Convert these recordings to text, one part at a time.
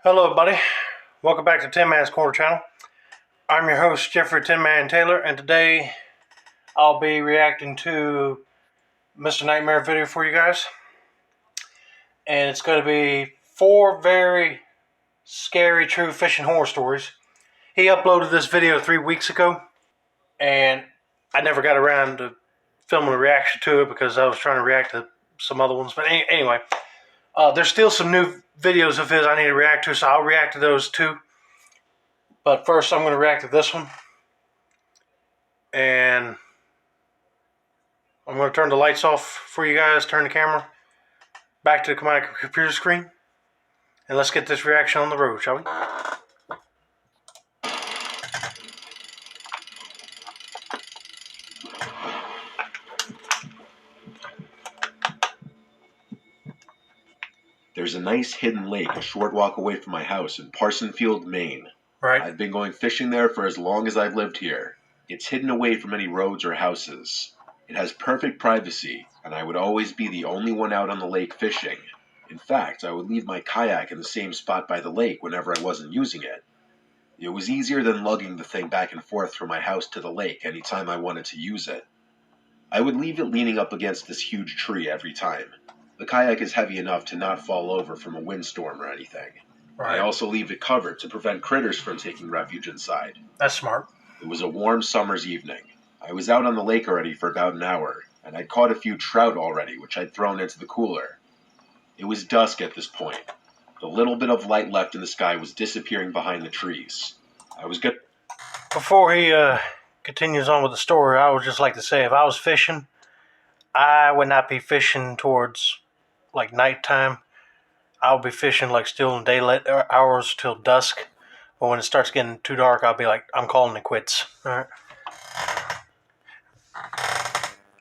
Hello, everybody. Welcome back to Tin Man's Corner Channel. I'm your host, Jeffrey Tin Man Taylor, and today I'll be reacting to Mr. Nightmare video for you guys. And it's going to be 4 very scary true fishing horror stories. He uploaded this video 3 weeks ago, and I never got around to filming a reaction to it because I was trying to react to some other ones. But anyway, there's still some new videos of his I need to react to, so I'll react to those too. But first, I'm going to react to this one. And I'm going to turn the lights off for you guys, turn the camera back to my computer screen, and let's get this reaction on the road, shall we? There's a nice hidden lake a short walk away from my house in Parsonsfield, Maine. Right. I've been going fishing there for as long as I've lived here. It's hidden away from any roads or houses. It has perfect privacy, and I would always be the only one out on the lake fishing. In fact, I would leave my kayak in the same spot by the lake whenever I wasn't using it. It was easier than lugging the thing back and forth from my house to the lake anytime I wanted to use it. I would leave it leaning up against this huge tree every time. The kayak is heavy enough to not fall over from a windstorm or anything. Right. I also leave it covered to prevent critters from taking refuge inside. That's smart. It was a warm summer's evening. I was out on the lake already for about an hour, and I'd caught a few trout already, which I'd thrown into the cooler. It was dusk at this point. The little bit of light left in the sky was disappearing behind the trees. I was good. Before he continues on with the story, I would just like to say if I was fishing, I would not be fishing towards like nighttime. I'll be fishing like still in daylight hours till dusk. But when it starts getting too dark, I'll be like, I'm calling it quits. All right.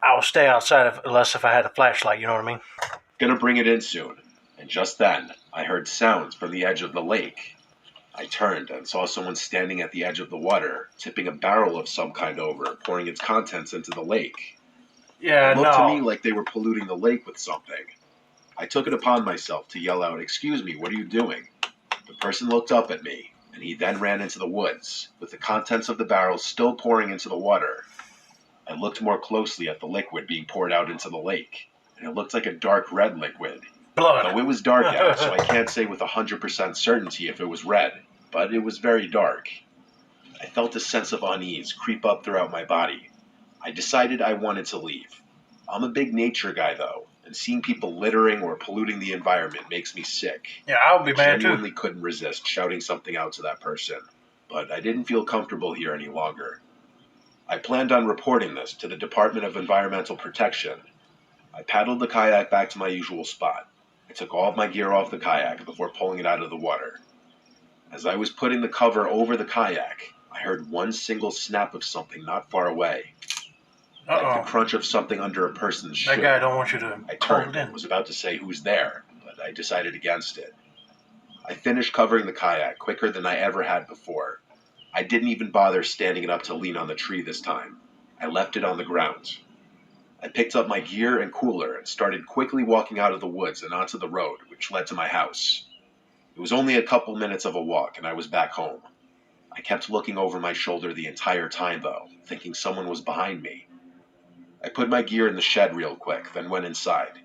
I will stay outside unless if I had a flashlight, you know what I mean? Gonna bring it in soon. And just then, I heard sounds from the edge of the lake. I turned and saw someone standing at the edge of the water, tipping a barrel of some kind over, pouring its contents into the lake. Yeah, It looked to me like they were polluting the lake with something. I took it upon myself to yell out, "Excuse me, what are you doing?" The person looked up at me, and he then ran into the woods, with the contents of the barrel still pouring into the water. I looked more closely at the liquid being poured out into the lake, and it looked like a dark red liquid. blood. Though it was dark out, so I can't say with 100% certainty if it was red, but it was very dark. I felt a sense of unease creep up throughout my body. I decided I wanted to leave. I'm a big nature guy, though, and seeing people littering or polluting the environment makes me sick. Yeah, I would be I mad too. genuinely couldn't resist shouting something out to that person, but I didn't feel comfortable here any longer. I planned on reporting this to the Department of Environmental Protection. I paddled the kayak back to my usual spot. I took all of my gear off the kayak before pulling it out of the water. As I was putting the cover over the kayak, I heard one single snap of something not far away, like the crunch of something under a person's shoe. That guy don't want you to I hold turned it and in. was about to say who's there, but I decided against it. I finished covering the kayak quicker than I ever had before. I didn't even bother standing it up to lean on the tree this time. I left it on the ground. I picked up my gear and cooler and started quickly walking out of the woods and onto the road, which led to my house. It was only a couple minutes of a walk, and I was back home. I kept looking over my shoulder the entire time, though, thinking someone was behind me. I put my gear in the shed real quick, then went inside.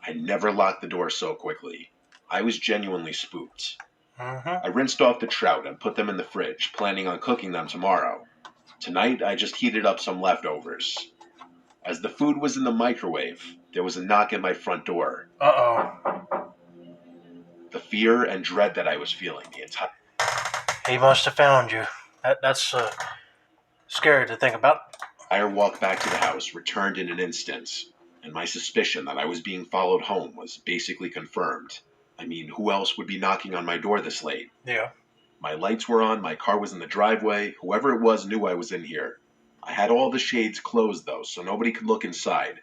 I never locked the door so quickly. I was genuinely spooked. I rinsed off the trout and put them in the fridge, planning on cooking them tomorrow. Tonight, I just heated up some leftovers. As the food was in the microwave, there was a knock at my front door. The fear and dread that I was feeling the entire... He must have found you. That's scary to think about. entire walk back to the house returned in an instant, and my suspicion that I was being followed home was basically confirmed. I mean, who else would be knocking on my door this late? Yeah. My lights were on, my car was in the driveway, whoever it was knew I was in here. I had all the shades closed, though, so nobody could look inside.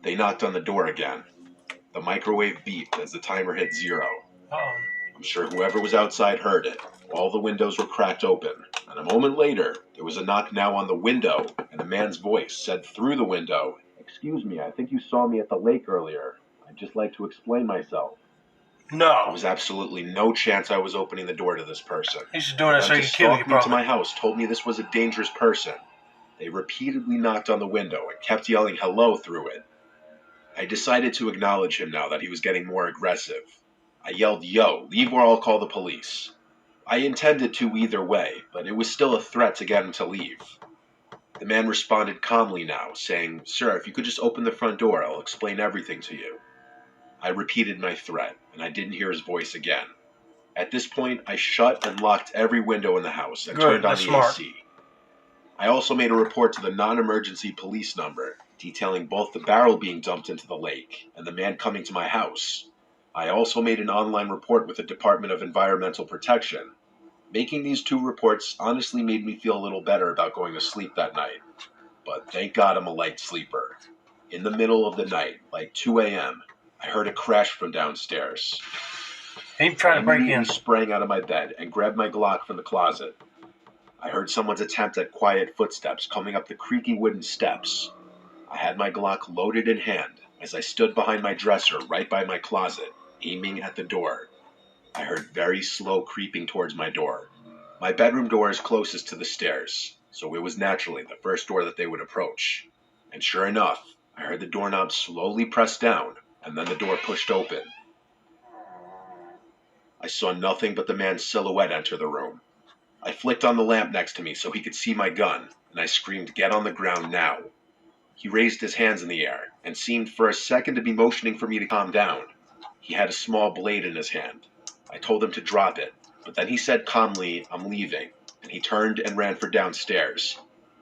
They knocked on the door again. The microwave beeped as the timer hit 0. I'm sure whoever was outside heard it. All the windows were cracked open, and a moment later, there was a knock now on the window, and a man's voice said through the window, "Excuse me, I think you saw me at the lake earlier. I'd just like to explain myself." There No. was absolutely no chance I was opening the door to this person. He's just doing it so Them he to can kill you, stalk me to probably. my house told me this was a dangerous person. They repeatedly knocked on the window and kept yelling hello through it. I decided to acknowledge him now that he was getting more aggressive. I yelled, "Yo, leave or I'll call the police." I intended to either way, but it was still a threat to get him to leave. The man responded calmly now, saying, "Sir, if you could just open the front door, I'll explain everything to you." I repeated my threat, and I didn't hear his voice again. At this point, I shut and locked every window in the house and Good, turned on that's the smart. AC. I also made a report to the non-emergency police number, detailing both the barrel being dumped into the lake and the man coming to my house. I also made an online report with the Department of Environmental Protection. Making these two reports honestly made me feel a little better about going to sleep that night. But thank God I'm a light sleeper. In the middle of the night, like 2 a.m., I heard a crash from downstairs. He I tried to break immediately in. sprang out of my bed and grabbed my Glock from the closet. I heard someone's attempt at quiet footsteps coming up the creaky wooden steps. I had my Glock loaded in hand as I stood behind my dresser right by my closet, aiming at the door. I heard very slow creeping towards my door. My bedroom door is closest to the stairs, so it was naturally the first door that they would approach. And sure enough, I heard the doorknob slowly press down, and then the door pushed open. I saw nothing but the man's silhouette enter the room. I flicked on the lamp next to me so he could see my gun, and I screamed, "Get on the ground now." He raised his hands in the air, and seemed for a second to be motioning for me to calm down. He had a small blade in his hand. I told him to drop it, but then he said calmly, "I'm leaving," and he turned and ran for downstairs.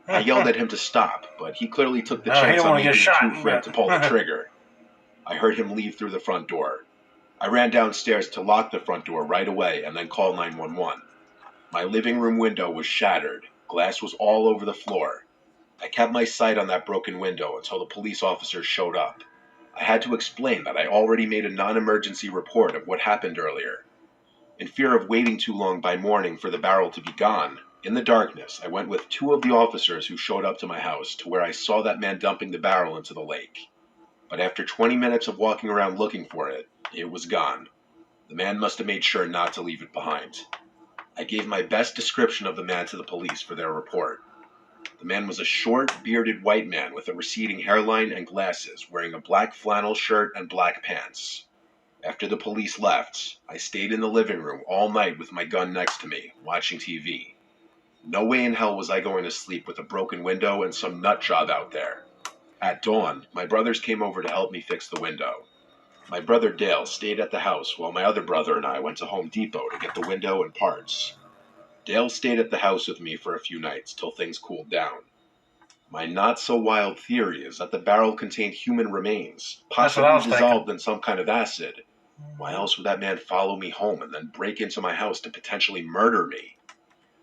I yelled at him to stop, but he clearly took the No, he chance don't on want me to get being shot. too afraid to pull the trigger. I heard him leave through the front door. I ran downstairs to lock the front door right away and then call 911. My living room window was shattered. Glass was all over the floor. I kept my sight on that broken window until the police officers showed up. I had to explain that I already made a non-emergency report of what happened earlier. In fear of waiting too long by morning for the barrel to be gone, in the darkness, I went with two of the officers who showed up to my house to where I saw that man dumping the barrel into the lake. But after 20 minutes of walking around looking for it, it was gone. The man must have made sure not to leave it behind. I gave my best description of the man to the police for their report. The man was a short, bearded white man with a receding hairline and glasses, wearing a black flannel shirt and black pants. After the police left, I stayed in the living room all night with my gun next to me, watching TV. No way in hell was I going to sleep with a broken window and some nut job out there. At dawn, my brothers came over to help me fix the window. My brother Dale stayed at the house while my other brother and I went to Home Depot to get the window and parts. Dale stayed at the house with me for a few nights till things cooled down. My not-so-wild theory is that the barrel contained human remains, That's what I possibly was thinking. dissolved in some kind of acid. Why else would that man follow me home and then break into my house to potentially murder me?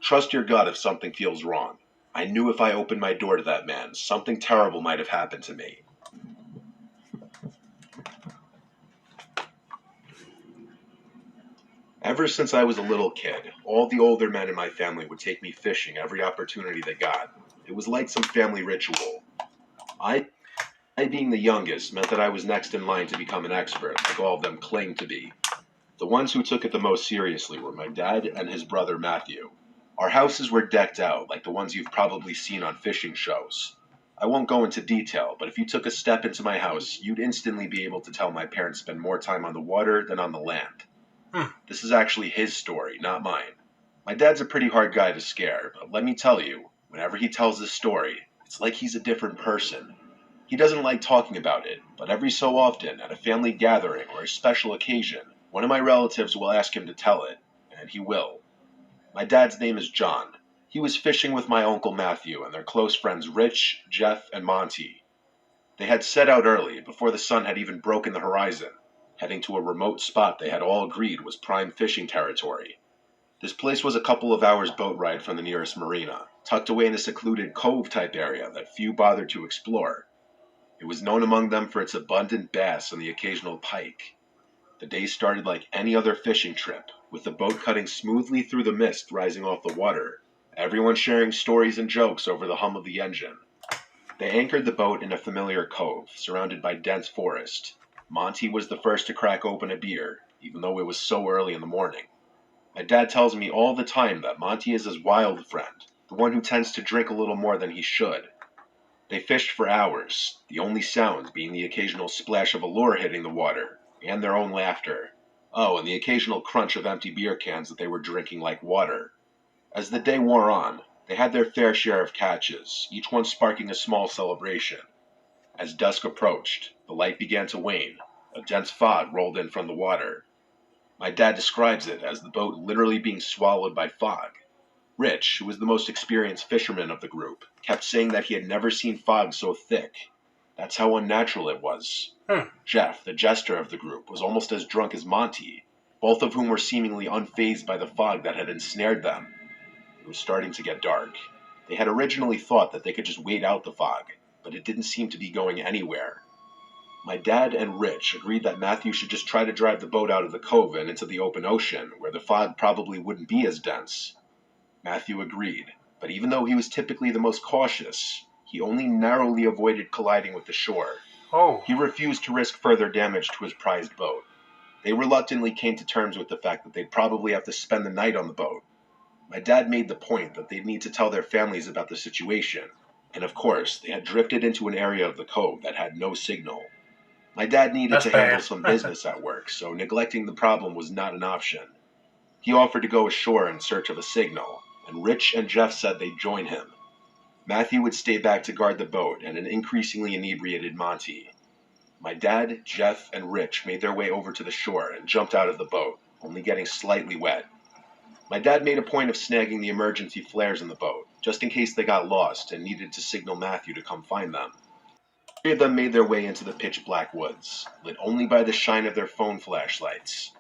Trust your gut if something feels wrong. I knew if I opened my door to that man, something terrible might have happened to me. Ever since I was a little kid, all the older men in my family would take me fishing every opportunity they got. It was like some family ritual. I being the youngest, meant that I was next in line to become an expert, like all of them claimed to be. The ones who took it the most seriously were my dad and his brother Matthew. Our houses were decked out, like the ones you've probably seen on fishing shows. I won't go into detail, but if you took a step into my house, you'd instantly be able to tell my parents spend more time on the water than on the land. This is actually his story, not mine. My dad's a pretty hard guy to scare, but let me tell you, whenever he tells this story, it's like he's a different person. He doesn't like talking about it, but every so often, at a family gathering or a special occasion, one of my relatives will ask him to tell it, and he will. My dad's name is John. He was fishing with my uncle Matthew and their close friends Rich, Jeff, and Monty. They had set out early, before the sun had even broken the horizon, heading to a remote spot they had all agreed was prime fishing territory. This place was a couple of hours boat ride from the nearest marina, tucked away in a secluded cove-type area that few bothered to explore. It was known among them for its abundant bass and the occasional pike. The day started like any other fishing trip, with the boat cutting smoothly through the mist rising off the water, everyone sharing stories and jokes over the hum of the engine. They anchored the boat in a familiar cove, surrounded by dense forest. Monty was the first to crack open a beer, even though it was so early in the morning. My dad tells me all the time that Monty is his wild friend, the one who tends to drink a little more than he should. They fished for hours, the only sounds being the occasional splash of a lure hitting the water, and their own laughter. Oh, and the occasional crunch of empty beer cans that they were drinking like water. As the day wore on, they had their fair share of catches, each one sparking a small celebration. As dusk approached, the light began to wane. A dense fog rolled in from the water. My dad describes it as the boat literally being swallowed by fog. Rich, who was the most experienced fisherman of the group, kept saying that he had never seen fog so thick. That's how unnatural it was. Jeff, the jester of the group, was almost as drunk as Monty, both of whom were seemingly unfazed by the fog that had ensnared them. It was starting to get dark. They had originally thought that they could just wait out the fog, but it didn't seem to be going anywhere. My dad and Rich agreed that Matthew should just try to drive the boat out of the cove and into the open ocean, where the fog probably wouldn't be as dense. Matthew agreed, but even though he was typically the most cautious, he only narrowly avoided colliding with the shore. Oh. He refused to risk further damage to his prized boat. They reluctantly came to terms with the fact that they'd probably have to spend the night on the boat. My dad made the point that they'd need to tell their families about the situation, and of course, they had drifted into an area of the cove that had no signal. My dad needed That's to bad. handle some business at work, so neglecting the problem was not an option. He offered to go ashore in search of a signal, and Rich and Jeff said they'd join him. Matthew would stay back to guard the boat and an increasingly inebriated Monty. My dad, Jeff, and Rich made their way over to the shore and jumped out of the boat, only getting slightly wet. My dad made a point of snagging the emergency flares in the boat, just in case they got lost and needed to signal Matthew to come find them. Three of them made their way into the pitch-black woods, lit only by the shine of their phone flashlights.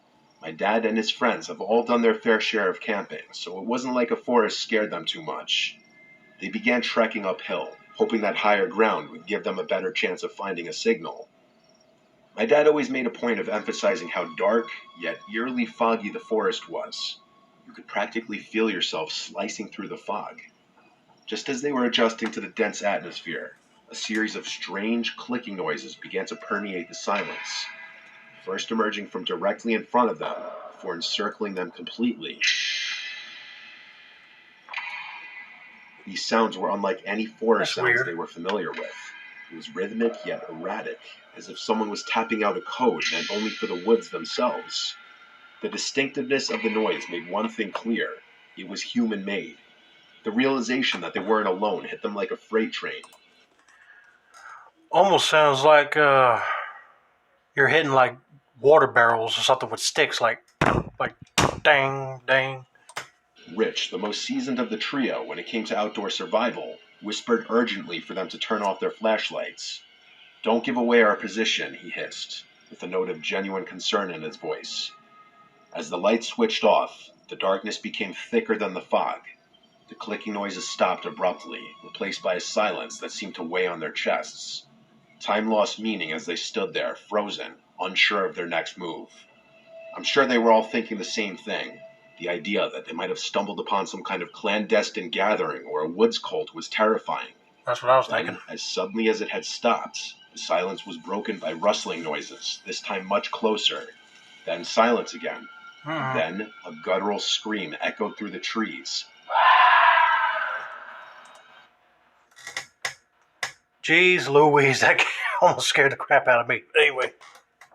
My dad and his friends have all done their fair share of camping, so it wasn't like a forest scared them too much. They began trekking uphill, hoping that higher ground would give them a better chance of finding a signal. My dad always made a point of emphasizing how dark, yet eerily foggy the forest was. You could practically feel yourself slicing through the fog. Just as they were adjusting to the dense atmosphere, a series of strange clicking noises began to permeate the silence, first emerging from directly in front of them, before encircling them completely. These sounds were unlike any forest That's sounds weird. they were familiar with. It was rhythmic yet erratic, as if someone was tapping out a code meant only for the woods themselves. The distinctiveness of the noise made one thing clear: it was human-made. The realization that they weren't alone hit them like a freight train. Almost sounds like you're hitting like water barrels or something with sticks, like dang, dang. Rich, the most seasoned of the trio when it came to outdoor survival, whispered urgently for them to turn off their flashlights. "Don't give away our position," he hissed, with a note of genuine concern in his voice. As the lights switched off, the darkness became thicker than the fog. The clicking noises stopped abruptly, replaced by a silence that seemed to weigh on their chests. Time lost meaning as they stood there, frozen, unsure of their next move. I'm sure they were all thinking the same thing. The idea that they might have stumbled upon some kind of clandestine gathering or a woods cult was terrifying. That's what I was thinking. Then, as suddenly as it had stopped, the silence was broken by rustling noises, this time much closer. Then silence again. Then a guttural scream echoed through the trees. Jeez Louise, that almost scared the crap out of me. Anyway,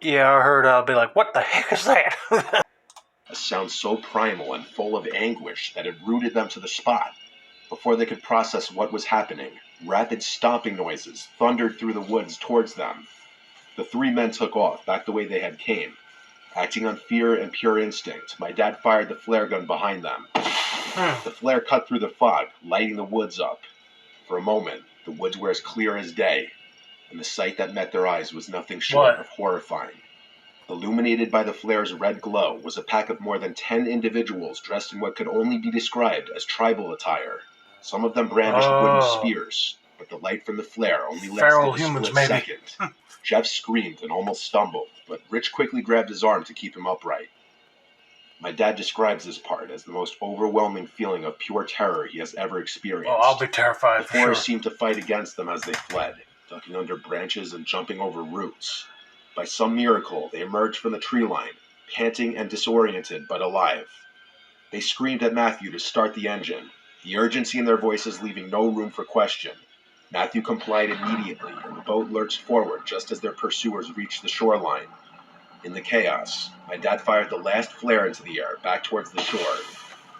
yeah, I heard I'll be like, what the heck is that? A sound so primal and full of anguish that it rooted them to the spot. Before they could process what was happening, rapid stomping noises thundered through the woods towards them. The three men took off, back the way they had came. Acting on fear and pure instinct, my dad fired the flare gun behind them. The flare cut through the fog, lighting the woods up. For a moment, the woods were as clear as day, and the sight that met their eyes was nothing short of horrifying. Illuminated by the flare's red glow was a pack of more than 10 individuals dressed in what could only be described as tribal attire. Some of them brandished wooden spears, but the light from the flare only Feral lasted a humans, split maybe. second. Jeff screamed and almost stumbled, but Rich quickly grabbed his arm to keep him upright. My dad describes this part as the most overwhelming feeling of pure terror he has ever experienced. Oh, I'll be terrified The for sure. forest seemed to fight against them as they fled, ducking under branches and jumping over roots. By some miracle, they emerged from the tree line, panting and disoriented, but alive. They screamed at Matthew to start the engine, the urgency in their voices leaving no room for question. Matthew complied immediately, and the boat lurched forward just as their pursuers reached the shoreline. In the chaos, my dad fired the last flare into the air, back towards the shore.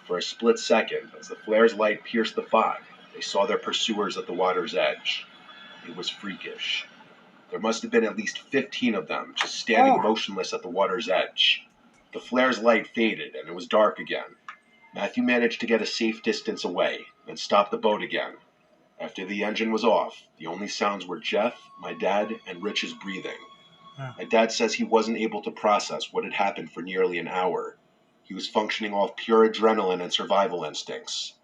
For a split second, as the flare's light pierced the fog, they saw their pursuers at the water's edge. It was freakish. There must have been at least 15 of them, just standing motionless at the water's edge. The flare's light faded, and it was dark again. Matthew managed to get a safe distance away, then stopped the boat again. After the engine was off, the only sounds were Jeff, my dad, and Rich's breathing. My dad says he wasn't able to process what had happened for nearly an hour. He was functioning off pure adrenaline and survival instincts.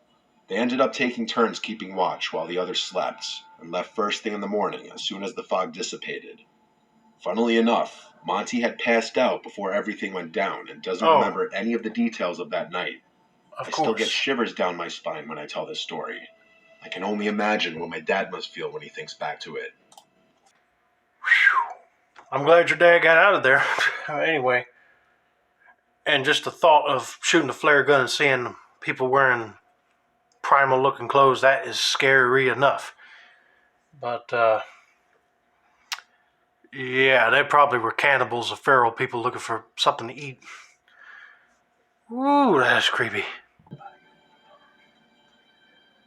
They ended up taking turns keeping watch while the others slept, and left first thing in the morning as soon as the fog dissipated. Funnily enough, Monty had passed out before everything went down and doesn't remember any of the details of that night. I still get shivers down my spine when I tell this story. I can only imagine what my dad must feel when he thinks back to it. I'm glad your dad got out of there. Anyway, and just the thought of shooting a flare gun and seeing people wearing primal looking clothes, that is scary enough. But yeah, they probably were cannibals or feral people looking for something to eat. Ooh, that's creepy.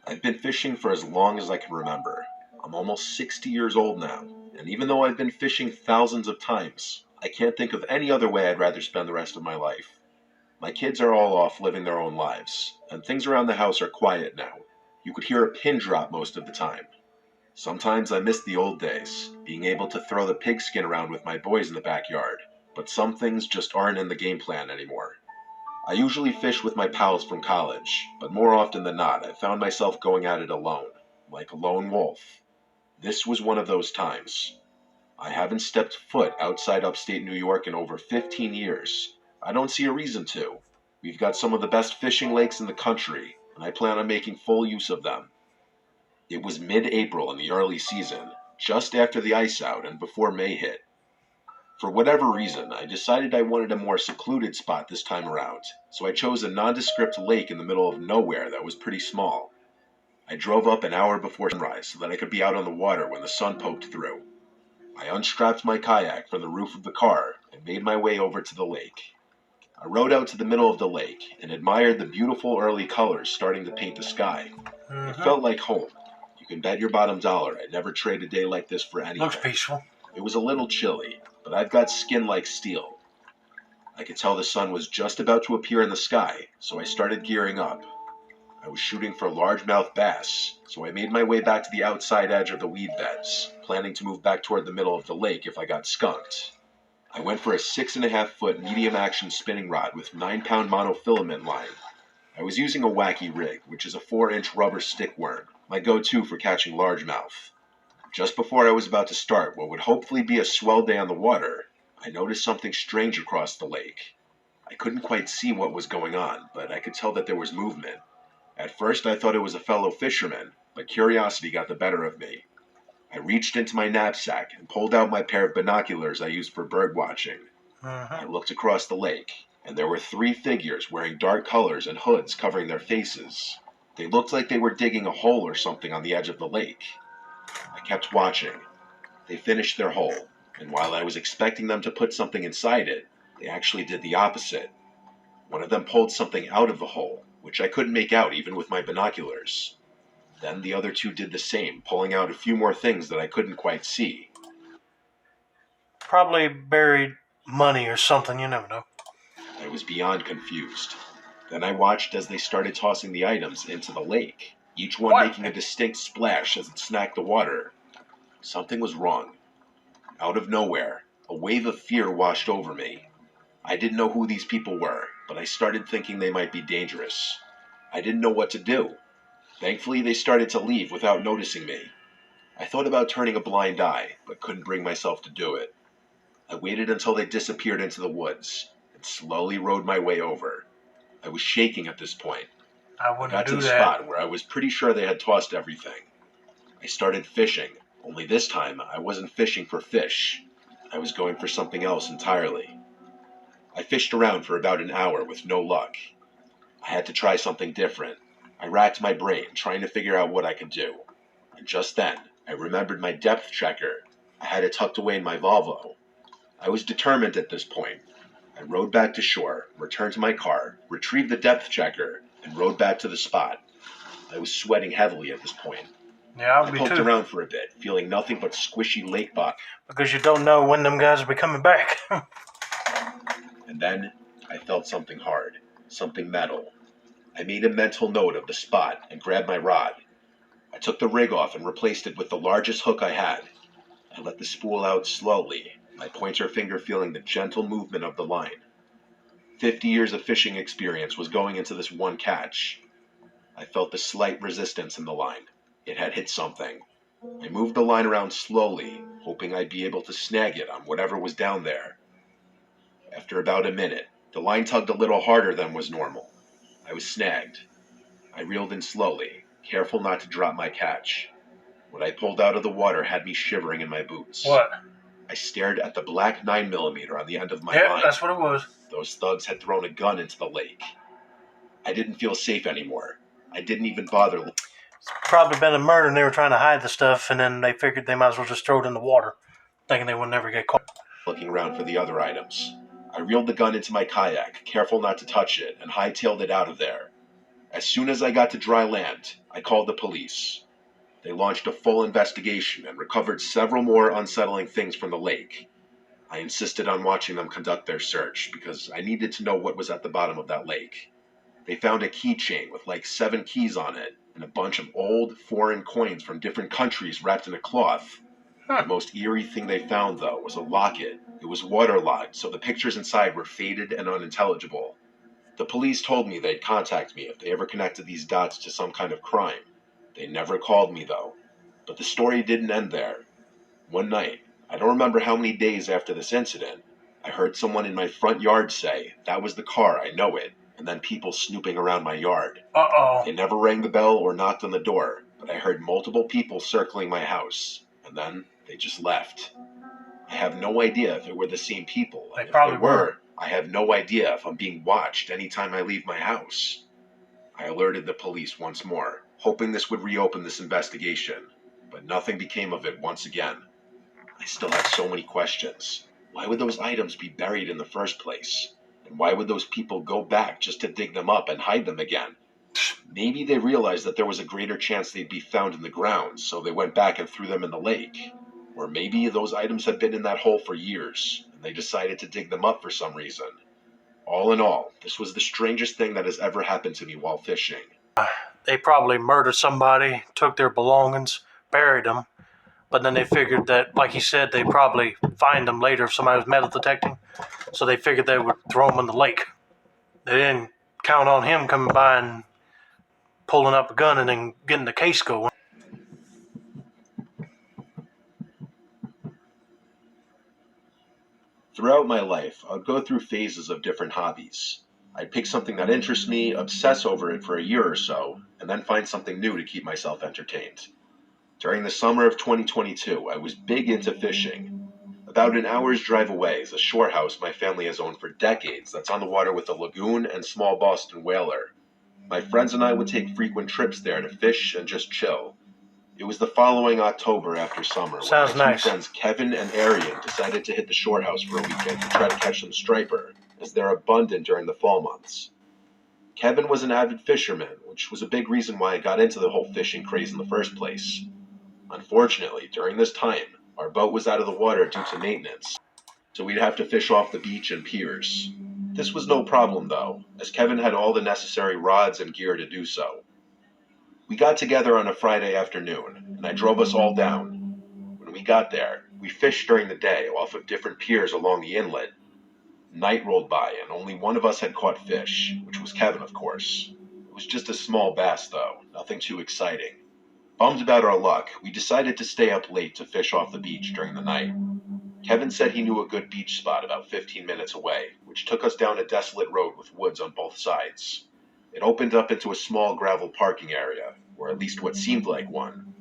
I've been fishing for as long as I can remember. I'm almost 60 years old now, and even though I've been fishing thousands of times, I can't think of any other way I'd rather spend the rest of my life. My kids are all off living their own lives, and things around the house are quiet now. You could hear a pin drop most of the time. Sometimes I miss the old days, being able to throw the pigskin around with my boys in the backyard, but some things just aren't in the game plan anymore. I usually fish with my pals from college, but more often than not, I found myself going at it alone, like a lone wolf. This was one of those times. I haven't stepped foot outside upstate New York in over 15 years. I don't see a reason to. We've got some of the best fishing lakes in the country, and I plan on making full use of them. It was mid-April in the early season, just after the ice out and before May hit. For whatever reason, I decided I wanted a more secluded spot this time around, so I chose a nondescript lake in the middle of nowhere that was pretty small. I drove up an hour before sunrise so that I could be out on the water when the sun poked through. I unstrapped my kayak from the roof of the car and made my way over to the lake. I rode out to the middle of the lake and admired the beautiful early colors starting to paint the sky. It felt like home. You can bet your bottom dollar I'd never trade a day like this for anything. Looks peaceful. It was a little chilly, but I've got skin like steel. I could tell the sun was just about to appear in the sky, so I started gearing up. I was shooting for largemouth bass, so I made my way back to the outside edge of the weed beds, planning to move back toward the middle of the lake if I got skunked. I went for a 6.5-foot medium-action spinning rod with 9-pound monofilament line. I was using a wacky rig, which is a 4-inch rubber stick worm, my go-to for catching largemouth. Just before I was about to start what would hopefully be a swell day on the water, I noticed something strange across the lake. I couldn't quite see what was going on, but I could tell that there was movement. At first I thought it was a fellow fisherman, but curiosity got the better of me. I reached into my knapsack and pulled out my pair of binoculars I used for bird watching. I looked across the lake, and there were 3 figures wearing dark colors and hoods covering their faces. They looked like they were digging a hole or something on the edge of the lake. I kept watching. They finished their hole, and while I was expecting them to put something inside it, they actually did the opposite. One of them pulled something out of the hole, which I couldn't make out even with my binoculars. Then the other 2 did the same, pulling out a few more things that I couldn't quite see. Probably buried money or something, you never know. I was beyond confused. Then I watched as they started tossing the items into the lake, each one making a distinct splash as it smacked the water. Something was wrong. Out of nowhere, a wave of fear washed over me. I didn't know who these people were, but I started thinking they might be dangerous. I didn't know what to do. Thankfully, they started to leave without noticing me. I thought about turning a blind eye, but couldn't bring myself to do it. I waited until they disappeared into the woods, and slowly rode my way over. I was shaking at this point. I wouldn't got do to the that. spot where I was pretty sure they had tossed everything. I started fishing, only this time I wasn't fishing for fish. I was going for something else entirely. I fished around for about an hour with no luck. I had to try something different. I racked my brain, trying to figure out what I could do. And just then, I remembered my depth checker. I had it tucked away in my Volvo. I was determined at this point. I rowed back to shore, returned to my car, retrieved the depth checker, and rowed back to the spot. I was sweating heavily at this point. Yeah, I I would be poked too. around for a bit, feeling nothing but squishy lake bottom. Because you don't know when them guys will be coming back. And then I felt something hard, something metal. I made a mental note of the spot and grabbed my rod. I took the rig off and replaced it with the largest hook I had. I let the spool out slowly, my pointer finger feeling the gentle movement of the line. 50 years of fishing experience was going into this one catch. I felt the slight resistance in the line. It had hit something. I moved the line around slowly, hoping I'd be able to snag it on whatever was down there. After about a minute, the line tugged a little harder than was normal. I was snagged. I reeled in slowly, careful not to drop my catch. What I pulled out of the water had me shivering in my boots. What? I stared at the black 9mm on the end of my Yeah, line. that's what it was. Those thugs had thrown a gun into the lake. I didn't feel safe anymore. I didn't even bother Probably been a murder and they were trying to hide the stuff, and then they figured they might as well just throw it in the water, thinking they would never get caught. looking around for the other items. I reeled the gun into my kayak, careful not to touch it, and hightailed it out of there. As soon as I got to dry land, I called the police. They launched a full investigation and recovered several more unsettling things from the lake. I insisted on watching them conduct their search because I needed to know what was at the bottom of that lake. They found a keychain with like 7 keys on it and a bunch of old foreign coins from different countries wrapped in a cloth. The most eerie thing they found, though, was a locket. It was waterlogged, so the pictures inside were faded and unintelligible. The police told me they'd contact me if they ever connected these dots to some kind of crime. They never called me, though. But the story didn't end there. One night, I don't remember how many days after this incident, I heard someone in my front yard say, "That was the car, I know it," and then people snooping around my yard. Uh-oh. They never rang the bell or knocked on the door, but I heard multiple people circling my house, and then they just left. I have no idea if it were the same people. They And if probably they were. I have no idea if I'm being watched anytime I leave my house. I alerted the police once more, hoping this would reopen this investigation, but nothing became of it once again. I still have so many questions. Why would those items be buried in the first place? And why would those people go back just to dig them up and hide them again? Maybe they realized that there was a greater chance they'd be found in the ground, so they went back and threw them in the lake. Or maybe those items had been in that hole for years, and they decided to dig them up for some reason. All in all, this was the strangest thing that has ever happened to me while fishing. They probably murdered somebody, took their belongings, buried them, but then they figured that, like he said, they'd probably find them later if somebody was metal detecting, so they figured they would throw them in the lake. They didn't count on him coming by and pulling up a gun and then getting the case going. Throughout my life, I would go through phases of different hobbies. I'd pick something that interests me, obsess over it for a year or so, and then find something new to keep myself entertained. During the summer of 2022, I was big into fishing. About an hour's drive away is a shore house my family has owned for decades that's on the water with a lagoon and small Boston whaler. My friends and I would take frequent trips there to fish and just chill. It was the following October after summer Sounds when my nice. two friends Kevin and Arian decided to hit the shore house for a weekend to try to catch some striper, as they're abundant during the fall months. Kevin was an avid fisherman, which was a big reason why I got into the whole fishing craze in the first place. Unfortunately, during this time, our boat was out of the water due to maintenance, so we'd have to fish off the beach and piers. This was no problem though, as Kevin had all the necessary rods and gear to do so. We got together on a Friday afternoon, and I drove us all down. When we got there, we fished during the day off of different piers along the inlet. Night rolled by, and only one of us had caught fish, which was Kevin, of course. It was just a small bass, though, nothing too exciting. Bummed about our luck, we decided to stay up late to fish off the beach during the night. Kevin said he knew a good beach spot about 15 minutes away, which took us down a desolate road with woods on both sides. It opened up into a small gravel parking area, or at least what seemed like one.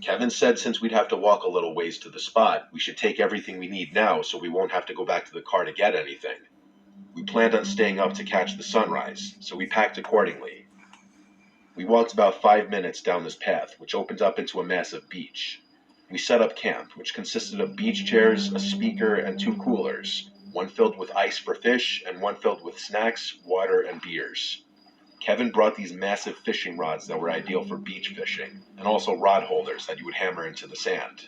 Kevin said since we'd have to walk a little ways to the spot, we should take everything we need now so we won't have to go back to the car to get anything. We planned on staying up to catch the sunrise, so we packed accordingly. We walked about 5 minutes down this path, which opened up into a massive beach. We set up camp, which consisted of beach chairs, a speaker, and 2 coolers, one filled with ice for fish and one filled with snacks, water, and beers. Kevin brought these massive fishing rods that were ideal for beach fishing, and also rod holders that you would hammer into the sand.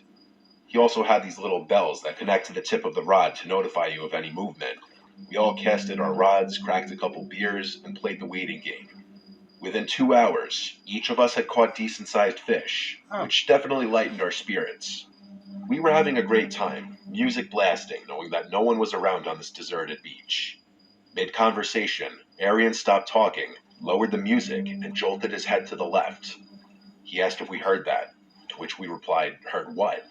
He also had these little bells that connect to the tip of the rod to notify you of any movement. We all casted our rods, cracked a couple beers, and played the waiting game. Within 2 hours, each of us had caught decent-sized fish, which definitely lightened our spirits. We were having a great time, music blasting, knowing that no one was around on this deserted beach. Mid-conversation, Arian stopped talking, lowered the music, and jolted his head to the left. He asked if we heard that, to which we replied, "Heard what?"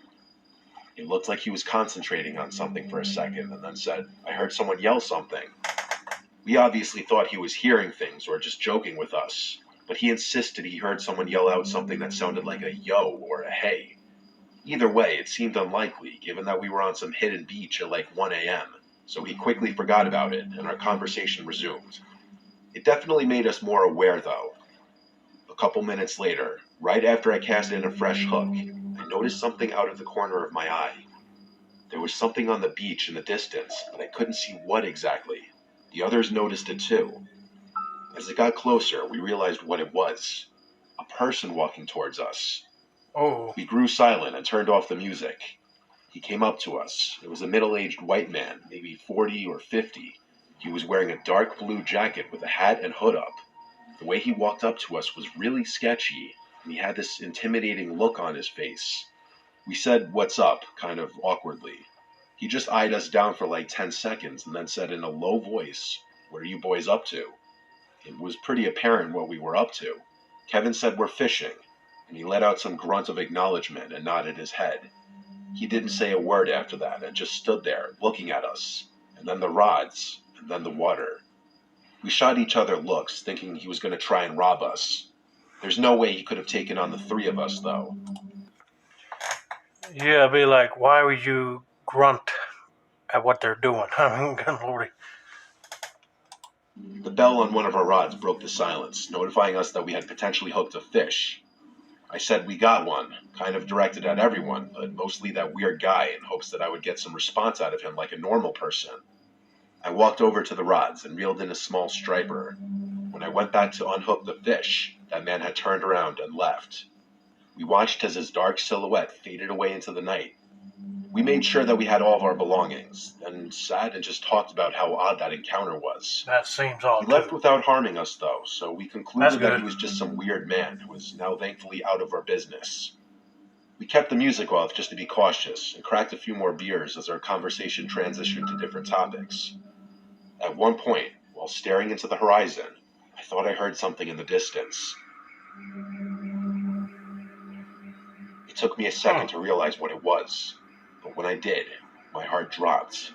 It looked like he was concentrating on something for a second, and then said, "I heard someone yell something." We obviously thought he was hearing things or just joking with us, but he insisted he heard someone yell out something that sounded like a yo or a hey. Either way, it seemed unlikely, given that we were on some hidden beach at like 1 a.m., so he quickly forgot about it, and our conversation resumed. It definitely made us more aware, though. A couple minutes later, right after I cast in a fresh hook, I noticed something out of the corner of my eye. There was something on the beach in the distance, but I couldn't see what exactly. The others noticed it too. As it got closer, we realized what it was. A person walking towards us. Oh. We grew silent and turned off the music. He came up to us. It was a middle-aged white man, maybe 40 or 50. He was wearing a dark blue jacket with a hat and hood up. The way he walked up to us was really sketchy, and he had this intimidating look on his face. We said, "What's up?" kind of awkwardly. He just eyed us down for like 10 seconds and then said in a low voice, "What are you boys up to?" It was pretty apparent what we were up to. Kevin said, "We're fishing," and he let out some grunt of acknowledgement and nodded his head. He didn't say a word after that and just stood there, looking at us, and then the rods, and then the water. We shot each other looks, thinking he was going to try and rob us. There's no way he could have taken on the 3 of us, though. Yeah, I'd be like, why would you grunt at what they're doing? I mean, good lordy. The bell on one of our rods broke the silence, notifying us that we had potentially hooked a fish. I said we got one, kind of directed at everyone, but mostly that weird guy in hopes that I would get some response out of him like a normal person. I walked over to the rods and reeled in a small striper. When I went back to unhook the fish, that man had turned around and left. We watched as his dark silhouette faded away into the night. We made sure that we had all of our belongings, and sat and just talked about how odd that encounter was. That seems He odd left too. without harming us, though, so we That's concluded that good. he was just some weird man who was now thankfully out of our business. We kept the music off just to be cautious, and cracked a few more beers as our conversation transitioned to different topics. At one point, while staring into the horizon, I thought I heard something in the distance. It took me a second to realize what it was, but when I did, my heart dropped.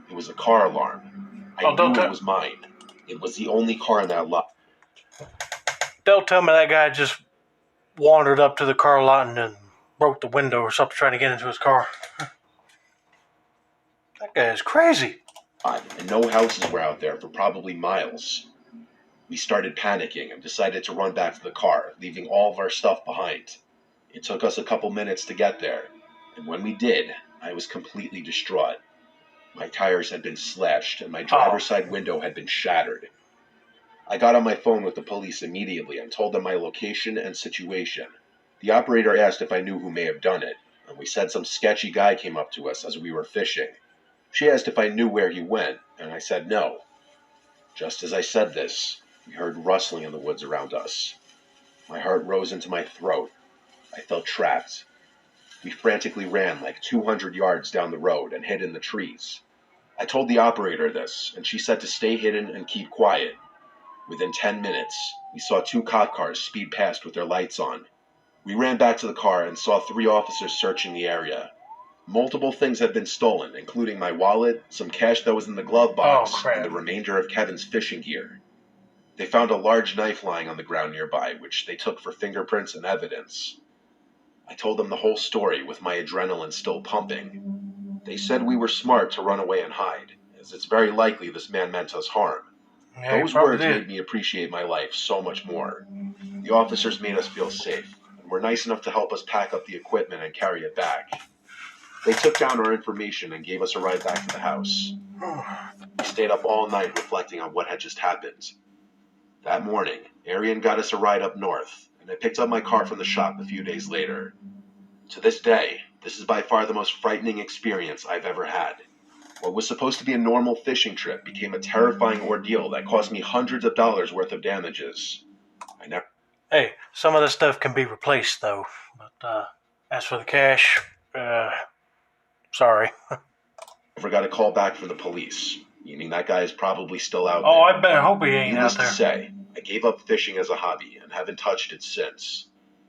It was a car alarm. I Oh, don't knew it tell. was mine. It was the only car in that lot. Don't tell me that guy just wandered up to the car lot and then broke the window or something trying to get into his car. That guy is crazy. And no houses were out there for probably miles. We started panicking and decided to run back to the car, leaving all of our stuff behind. It took us a couple minutes to get there, and when we did, I was completely distraught. My tires had been slashed, and my driver's side window had been shattered. I got on my phone with the police immediately and told them my location and situation. The operator asked if I knew who may have done it, and we said some sketchy guy came up to us as we were fishing. She asked if I knew where he went, and I said no. Just as I said this, we heard rustling in the woods around us. My heart rose into my throat. I felt trapped. We frantically ran like 200 yards down the road and hid in the trees. I told the operator this, and she said to stay hidden and keep quiet. Within 10 minutes, we saw 2 cop cars speed past with their lights on. We ran back to the car and saw 3 officers searching the area. Multiple things had been stolen, including my wallet, some cash that was in the glove box, and the remainder of Kevin's fishing gear. They found a large knife lying on the ground nearby, which they took for fingerprints and evidence. I told them the whole story with my adrenaline still pumping. They said we were smart to run away and hide, as as it's very likely this man meant us harm. Yeah, Those words made me appreciate my life so much more. The officers made us feel safe, and were nice enough to help us pack up the equipment and carry it back. They took down our information and gave us a ride back to the house. We stayed up all night reflecting on what had just happened. That morning, Arian got us a ride up north, and I picked up my car from the shop a few days later. To this day, this is by far the most frightening experience I've ever had. What was supposed to be a normal fishing trip became a terrifying ordeal that cost me hundreds of dollars worth of damages. Hey, some of this stuff can be replaced, though. But as for the cash, sorry. Never got a call back from the police, meaning that guy is probably still out there. Oh, I better hope he ain't Needless out there. to say, I gave up fishing as a hobby and haven't touched it since.